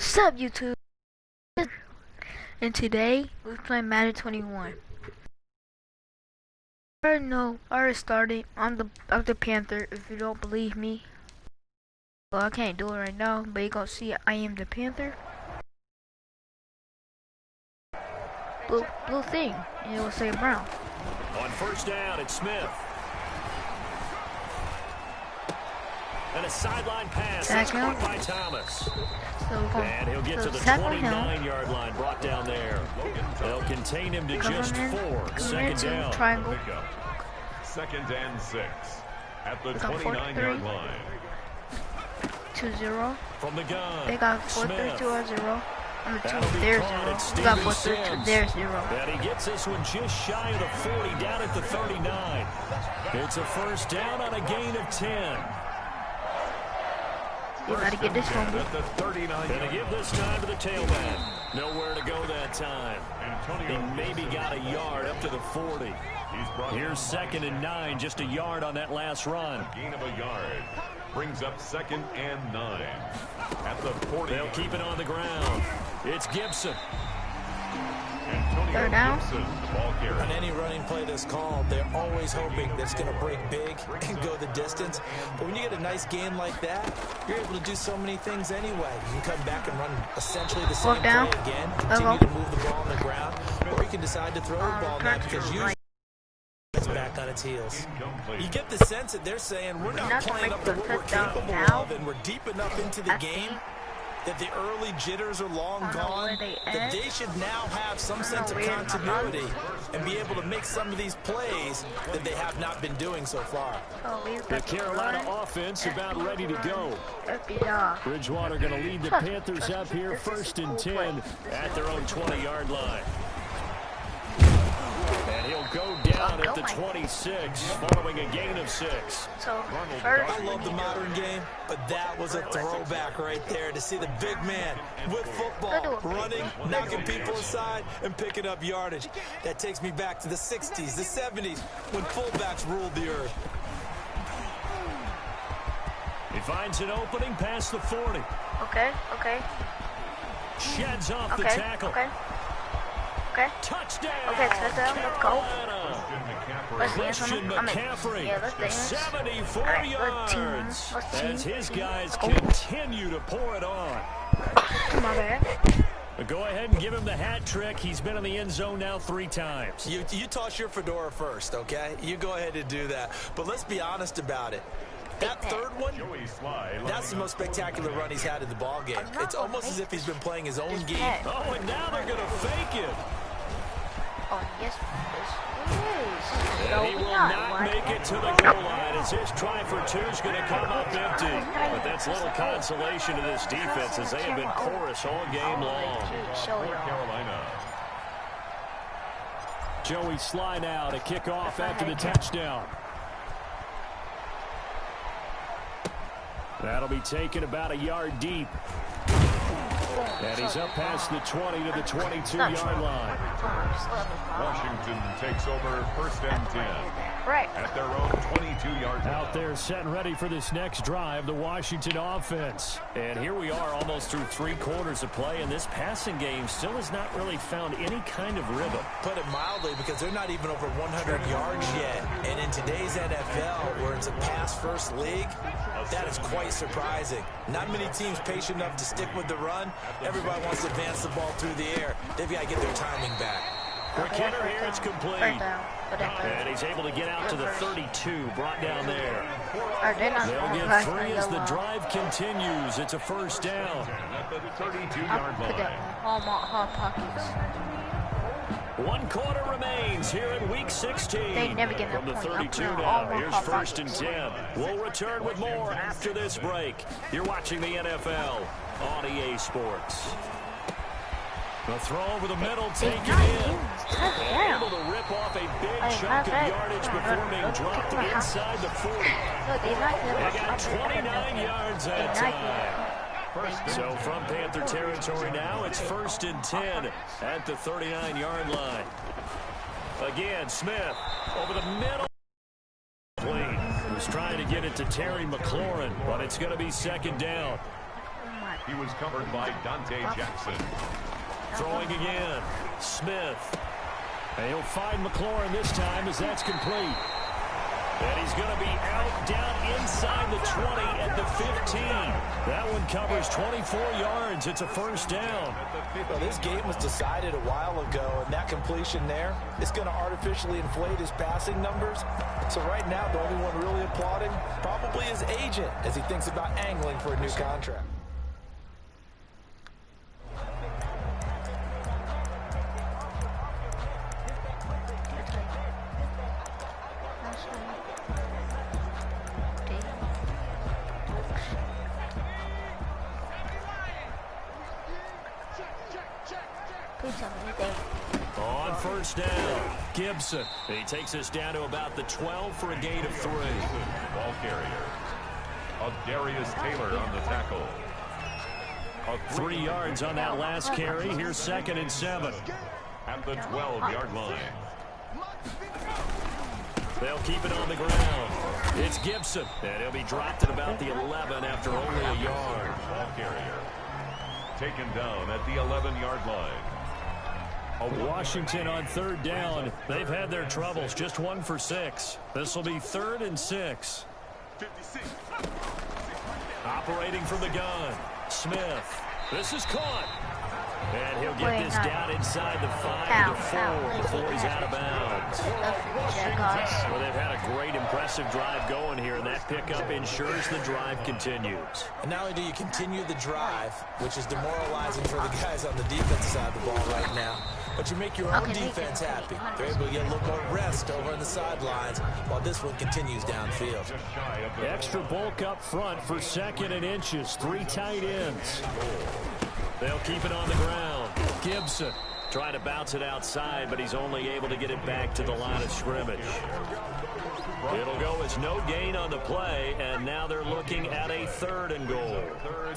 What's up, YouTube? And today we're playing Madden 21. I already started. I'm the Panther. If you don't believe me, well, I can't do it right now, but you're gonna see I am the Panther. Blue thing, and it will say brown. On first down, it's Smith. And a sideline pass. That's caught by Thomas. And he'll get to the 29-yard line, brought down there. They'll contain him to just 4. Second down. Triangle. Second and 6 at the 29-yard line. 2-0. From the gun. They got 4-3 to our 0. On the 2, there's 0. We got 4-3 to their 0. And he gets this one just shy of the 40, down at the 39. It's a first down on a gain of 10. You gotta get this one. Gonna give this time to the tailback. Nowhere to go that time. He maybe got a yard up to the 40. Here's second and 9, just a yard on that last run. Gain of a yard brings up second and 9 at the 40. They'll keep it on the ground. It's Gibson. Third down. On any running play that's called, they're always hoping that it's going to break big and go the distance. But when you get a nice game like that, you're able to do so many things anyway. You can come back and run essentially the same play again, continue to move the ball on the ground, or you can decide to throw the ball now because usually it's back on its heels. You get the sense that they're saying we're not playing up to what we're capable of, and we're deep enough into the game that the early jitters are long gone, that they should now have some sense of continuity and be able to make some of these plays that they have not been doing so far. The Carolina offense about ready to go. Bridgewater going to lead the Panthers up here, first and 10 at their own 20-yard line. And he'll go down at the 26, following a gain of 6. I love the modern game, but that was a throwback right there to see the big man with football, running, knocking people aside, and picking up yardage. That takes me back to the 60s, the 70s, when fullbacks ruled the earth. He finds an opening past the 40. Okay. Sheds off the tackle. Okay. Touchdown! Okay, touchdown. Let's go. Christian McCaffrey, let's 74 yards. As his guys continue to pour it on. My bad. Go ahead and give him the hat trick. He's been in the end zone now 3 times. You toss your fedora first, okay? You go ahead and do that. But let's be honest about it. That third one, that's the most spectacular run he's had in the ball game. It's almost as if he's been playing his own game. Oh, and now they're going to fake it. Oh, yes, And he will not make it to the goal line as his try for 2 is going to come up empty. But that's little consolation to this defense as they have been porous all game long. Carolina. Joey Sly now to kick off after the touchdown. That'll be taken about a yard deep. And he's up past the 20 to the 22-yard line. Washington takes over first and 10 at their own 22-yard line. Out there set and ready for this next drive, the Washington offense. And here we are almost through 3 quarters of play, and this passing game still has not really found any kind of rhythm. Put it mildly, because they're not even over 100 yards yet. And in today's NFL, where it's a pass-first league, that is quite surprising. Not many teams patient enough to stick with the run. Everybody wants to advance the ball through the air. They've got to get their timing back. Quick hitter here, it's complete. And he's able to get out to the 32, brought down there. They'll get 3 as the drive continues. It's a first down. At the 32-yard line. 1 quarter remains here in week 16. They never get From the 32 now, here's first and 10. We'll return with more after this break. You're watching the NFL on EA Sports. The throw over the middle, taken in. And able to rip off a big chunk of yardage before being dropped to inside the 40. They got 29 yards that time. So from Panther territory now, it's first and 10 at the 39-yard line. Again, Smith over the middle. He was trying to get it to Terry McLaurin, but it's going to be second down. He was covered by Dante Jackson. Throwing again. Smith. And he'll find McLaurin this time as that's complete. And he's going to be out down inside the 20 at the 15. That one covers 24 yards. It's a first down. Well, this game was decided a while ago, and that completion there is going to artificially inflate his passing numbers. So right now, the only one really applauding probably his agent as he thinks about angling for a new contract. On first down, Gibson. He takes us down to about the 12 for a gain of 3. Ball carrier. Darius Taylor on the tackle. 3 yards on that last carry. Here's 2nd and 7. At the 12-yard line. They'll keep it on the ground. It's Gibson. And he'll be dropped at about the 11 after only a yard. Ball carrier. Taken down at the 11-yard line. Washington on 3rd down. They've had their troubles. Just 1 for 6. This will be 3rd and 6. Operating from the gun. Smith. This is caught. And he'll get this down inside the 5 to 4 before he's out of bounds. Well, they've had a great, impressive drive going here, and that pickup ensures the drive continues. And not only do you continue the drive, which is demoralizing for the guys on the defensive side of the ball right now, but you make your own defense happy. They're able to get a little more rest over on the sidelines while this one continues downfield. Extra bulk up front for 2nd and inches. 3 tight ends. They'll keep it on the ground. Gibson trying to bounce it outside, but he's only able to get it back to the line of scrimmage. It'll go as no gain on the play, and now they're looking at a 3rd and goal.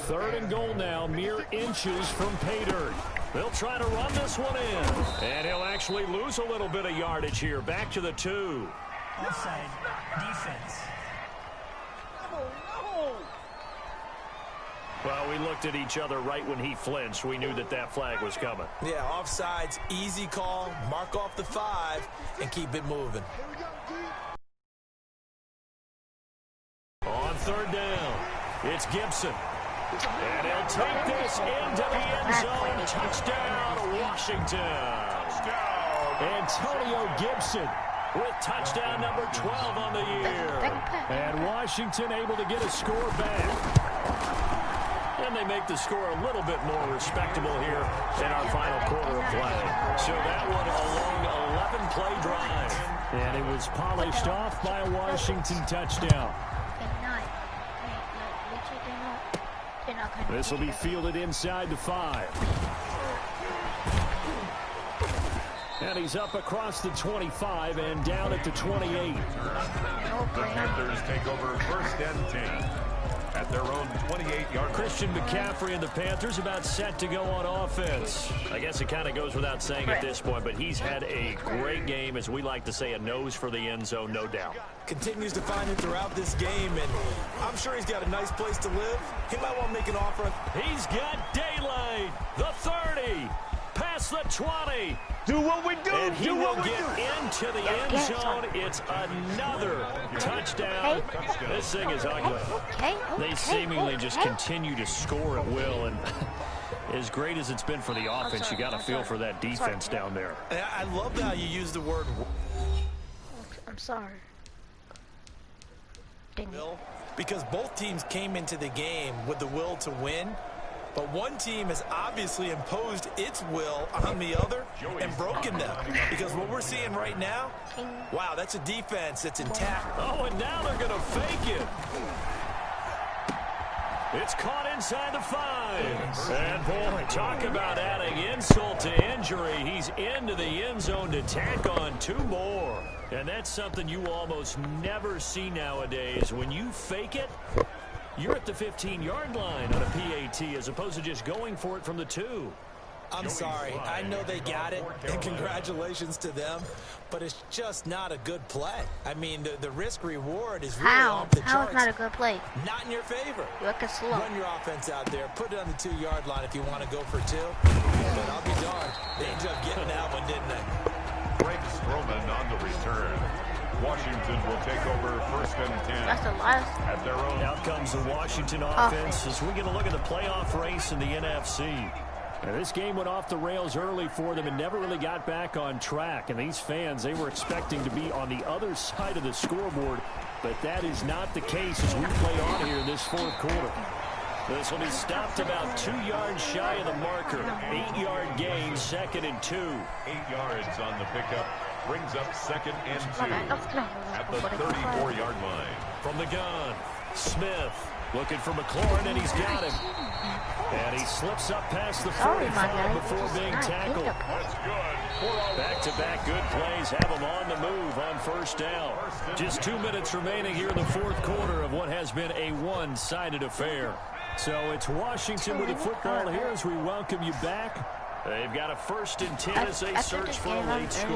3rd and goal now, mere inches from pay dirt. They'll try to run this one in, and he'll actually lose a little bit of yardage here. Back to the 2. Offside defense. Well, we looked at each other right when he flinched. We knew that that flag was coming. Yeah, offsides, easy call. Mark off the 5 and keep it moving. On 3rd down, it's Gibson. And he'll take this into the end zone. Touchdown, Washington. Antonio Gibson with touchdown number 12 on the year. And Washington able to get a score back. And they make the score a little bit more respectable here in our final quarter of play. So that one a long 11-play drive. And it was polished off by a Washington touchdown. This will be fielded inside the 5. And he's up across the 25 and down at the 28. The Panthers take over 1st and 10. At their own 28-yard. Christian McCaffrey and the Panthers about set to go on offense. I guess it kind of goes without saying at this point, but he's had a great game, as we like to say, a nose for the end zone, no doubt. Continues to find it throughout this game, and I'm sure he's got a nice place to live. He might want to make an offer. He's got daylight. The 30. Past the 20. Do what we do. And he will get into the end zone. It's another touchdown. This thing is ugly. They seemingly just continue to score at will. And as great as it's been for the offense, you got to feel for that defense down there. I love how you use the word. I'm sorry. Will, because both teams came into the game with the will to win. But one team has obviously imposed its will on the other and broken them. Because what we're seeing right now, wow, that's a defense that's intact. Oh, and now they're going to fake it. It's caught inside the 5. And, boy, talk about adding insult to injury. He's into the end zone to tack on 2 more. And that's something you almost never see nowadays. When you fake it, you're at the 15-yard line on a PAT as opposed to just going for it from the 2. I'm sorry. I know they got it, and congratulations to them, but it's just not a good play. I mean, the risk-reward is really off the charts. How is not a good play? Not in your favor. Look at slow. Run your offense out there. Put it on the 2-yard line if you want to go for 2. But I'll be darned. They ended up getting that one, didn't they? Greg Stroman on the return. Washington will take over 1st and 10. That's the last. At their own. Out comes the Washington offense as we get a look at the playoff race in the NFC. Now, this game went off the rails early for them and never really got back on track. And these fans, they were expecting to be on the other side of the scoreboard, but that is not the case as we play on here in this 4th quarter. This will be stopped about 2 yards shy of the marker. 8-yard gain, 2nd and 2. 8 yards on the pickup. Brings up 2nd and 2 at the 34-yard line. From the gun, Smith looking for McLaurin, and he's got him. And he slips up past the 45 before being tackled. That's good. Back-to-back good plays have him on the move on 1st down. Just 2 minutes remaining here in the 4th quarter of what has been a one-sided affair. So it's Washington with the football here as we welcome you back. They've got a 1st and 10 as they search for a late score.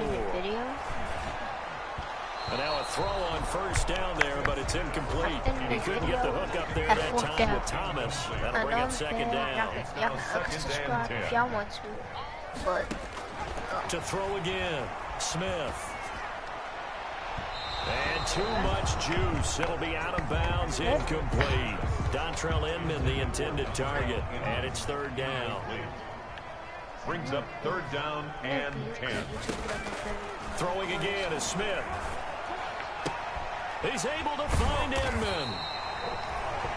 And now a throw on 1st down there, but it's incomplete. He couldn't get the hook up there that time with Thomas. That'll bring up 2nd down. Subscribe if y'all want to. But to throw again, Smith. And too much juice. It'll be out of bounds, incomplete. Dontrell Inman, the intended target, and it's 3rd down. Brings up 3rd down and 10. Throwing again is Smith. He's able to find Inman.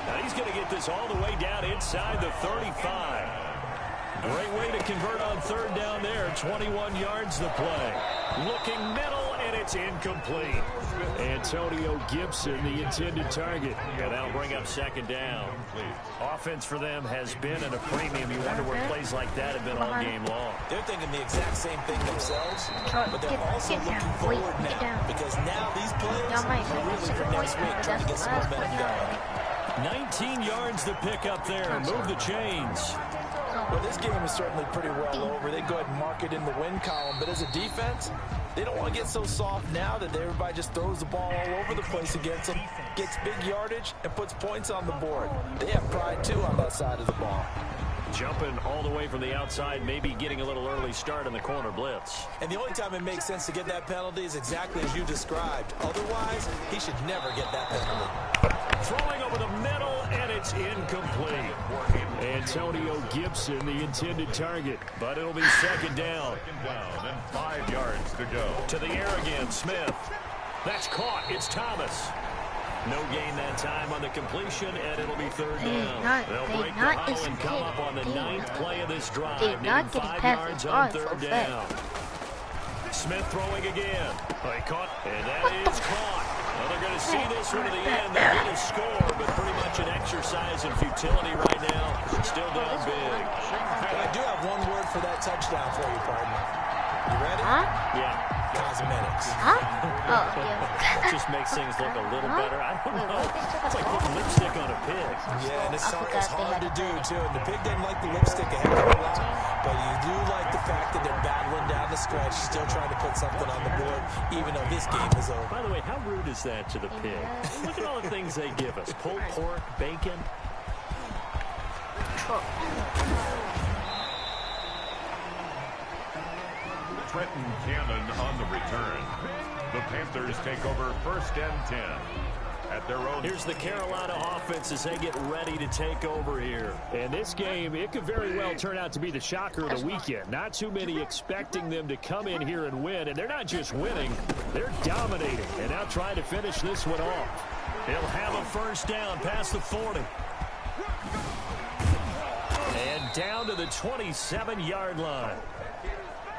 Now he's going to get this all the way down inside the 35. Great way to convert on 3rd down there. 21 yards the play. Looking middle, and it's incomplete. Antonio Gibson, the intended target. And that'll bring up 2nd down. Offense for them has been at a premium. You wonder where plays like that have been all game long. They're thinking the exact same thing themselves, but they're also looking forward now, because now these plays are really for next week, trying to get some momentum going. 19 yards to pick up there. Move the chains. Well, this game is certainly pretty well over. They go ahead and mark it in the win column, but as a defense, they don't want to get so soft now that everybody just throws the ball all over the place against them, gets big yardage, and puts points on the board. They have pride, too, on that side of the ball. Jumping all the way from the outside, maybe getting a little early start in the corner blitz. And the only time it makes sense to get that penalty is exactly as you described. Otherwise, he should never get that penalty. Throwing over the middle, and it's incomplete. Antonio Gibson, the intended target, but it'll be 2nd down. 2nd down and 5 yards to go. To the air again, Smith. That's caught. It's Thomas. No gain that time on the completion, and it'll be 3rd down. They'll break the huddle and come up on the 9th play of this drive, needing 5 yards on 3rd down. Smith throwing again. He caught, and that is caught. Well, they're going to see this one to the end. They're going to score, but pretty much an exercise in futility right now. Still down big. But I do have one word for that touchdown for you, partner. You ready? Yeah. Cosmetics. Oh, yeah. It just makes things look a little better. I don't know. It's like putting lipstick on a pig. Yeah, and it's hard to do, too. And the pig doesn't like the lipstick a heck of a lot, but you do like the fact that they're battling down the stretch, still trying to put something on the board, even though this game is over. By the way, how rude is that to the pig? Look at all the things they give us. Pulled pork, bacon. Trenton Cannon on the return. The Panthers take over 1st and 10 at their own. Here's the Carolina offense as they get ready to take over here. And this game, it could very well turn out to be the shocker of the weekend. Not too many expecting them to come in here and win. And they're not just winning, they're dominating. And now trying to finish this one off. They'll have a 1st down past the 40. And down to the 27-yard line.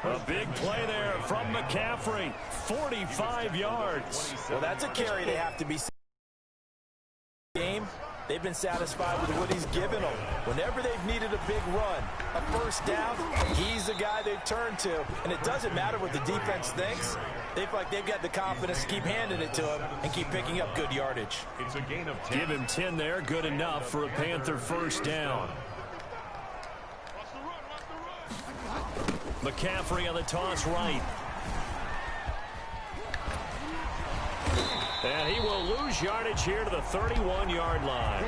A big play there from McCaffrey. 45 yards. Well, that's a carry they have to be game. They've been satisfied with what he's given them. Whenever they've needed a big run, a 1st down, he's the guy they've turned to. And it doesn't matter what the defense thinks. They feel like they've got the confidence to keep handing it to him and keep picking up good yardage. It's a gain of 10. Give him 10 there. Good enough for a Panther 1st down. McCaffrey on the toss right. And he will lose yardage here to the 31-yard line.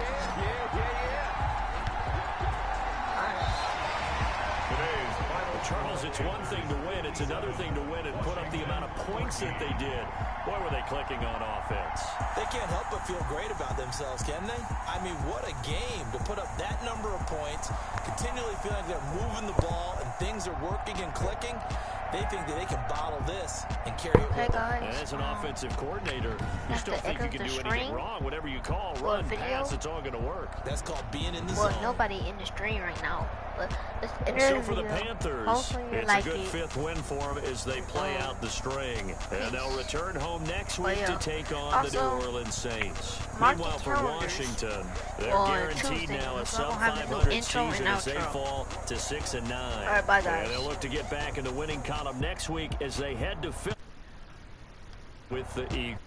Charles, it's one thing to win. It's another thing to win and put up the amount of points that they did. Boy, were they clicking on offense. They can't help but feel great about themselves, can they? I mean, what a game to put up that number of points, continually feeling like they're moving the ball and things are working and clicking. They think that they can bottle this and carry it. Hey guys, And as an offensive coordinator, you still think you can do anything wrong. Whatever you call, run, pass, it's all going to work. That's called being in the well, zone. nobody in the stream right now. So for the Panthers, it's like a good fifth win for them as they play out the string. And they'll return home next week to take on the New Orleans Saints. Meanwhile, for Washington, they're guaranteed now a sub-500 season as they fall to 6-9. All right, bye guys. And they'll look to get back in the winning column next week as they head to Philly with the Eagles.